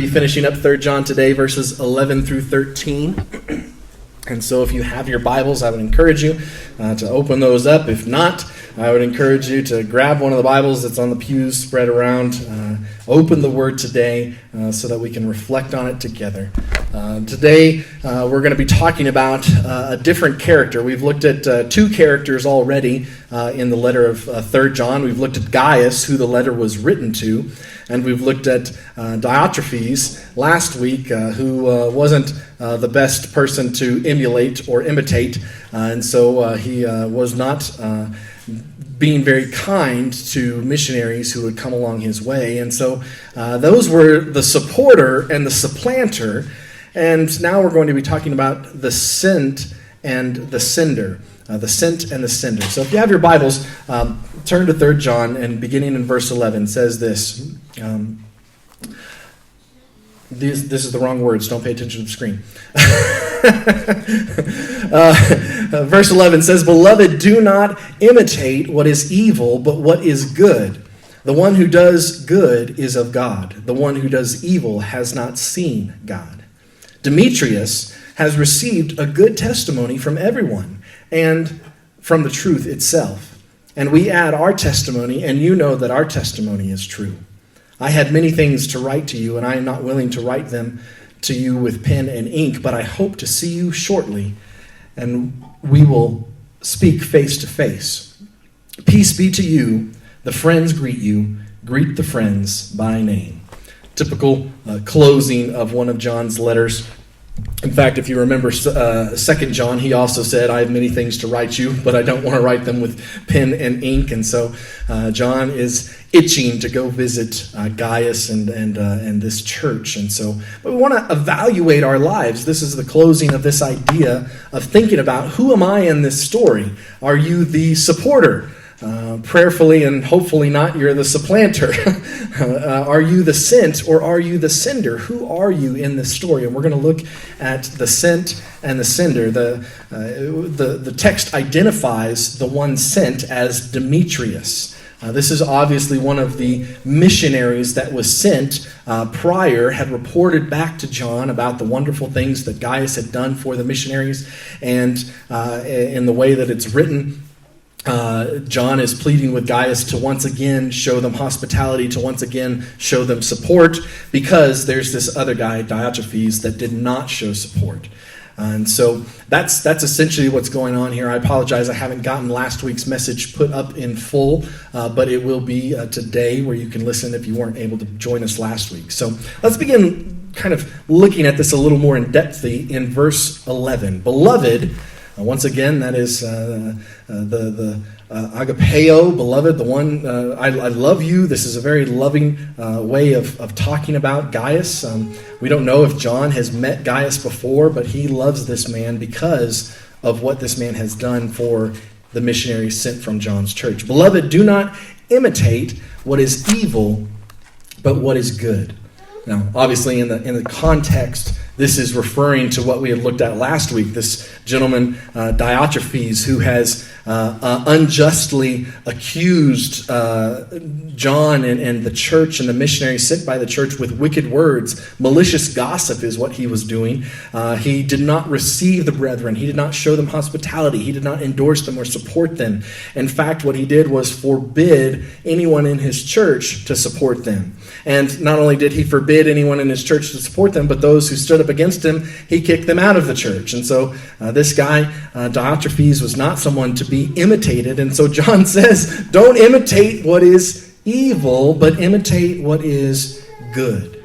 be finishing up 3 John today, verses 11 through 13. And so if you have your Bibles, I would encourage you to open those up. If not, I would encourage you to grab one of the Bibles that's on the pews spread around. Open the Word today so that we can reflect on it together. Today, we're going to be talking about a different character. We've looked at two characters already in the letter of 3 John. We've looked at Gaius, who the letter was written to, and we've looked at Diotrephes last week, who wasn't the best person to emulate or imitate, and so he was not being very kind to missionaries who would come along his way. And so those were the supporter and the supplanter. And now we're going to be talking about the sent and the sender. The sent and the sender. So if you have your Bibles, turn to 3 John, and beginning in verse 11 says this. This is the wrong words. Don't pay attention to the screen. Verse 11 says, "Beloved, do not imitate what is evil, but what is good. The one who does good is of God. The one who does evil has not seen God. Demetrius has received a good testimony from everyone and from the truth itself. And we add our testimony, and you know that our testimony is true. I had many things to write to you, and I am not willing to write them to you with pen and ink, but I hope to see you shortly, and we will speak face to face. Peace be to you. The friends greet you. Greet the friends by name." Typical closing of one of John's letters. In fact, if you remember 2 John, he also said, "I have many things to write you, but I don't want to write them with pen and ink." And so John is itching to go visit Gaius and this church. And so, but we want to evaluate our lives. This is the closing of this idea of thinking about, who am I in this story? Are you the supporter? Prayerfully and hopefully not, you're the supplanter. Are you the sent, or are you the sender? Who are you in this story? And we're going to look at the sent and the sender. The text identifies the one sent as Demetrius. This is obviously one of the missionaries that was sent prior, had reported back to John about the wonderful things that Gaius had done for the missionaries, and in the way that it's written, John is pleading with Gaius to once again show them hospitality, to once again show them support, because there's this other guy, Diotrephes, that did not show support. And so that's essentially what's going on here. I apologize, I haven't gotten last week's message put up in full, but it will be today, where you can listen if you weren't able to join us last week. So let's begin kind of looking at this a little more in depth in verse 11. "Beloved," once again, that is the agapeo, beloved, the one, I love you. This is a very loving way of talking about Gaius. We don't know if John has met Gaius before, but he loves this man because of what this man has done for the missionaries sent from John's church. "Beloved, do not imitate what is evil, but what is good." Now, obviously, in the context, this is referring to what we had looked at last week. This gentleman, Diotrephes, who has unjustly accused John and the church and the missionaries sent by the church with wicked words. Malicious gossip is what he was doing. He did not receive the brethren. He did not show them hospitality. He did not endorse them or support them. In fact, what he did was forbid anyone in his church to support them. And not only did he forbid anyone in his church to support them, but those who stood up against him, he kicked them out of the church. And so this guy, Diotrephes, was not someone to be imitated. And so John says, don't imitate what is evil, but imitate what is good.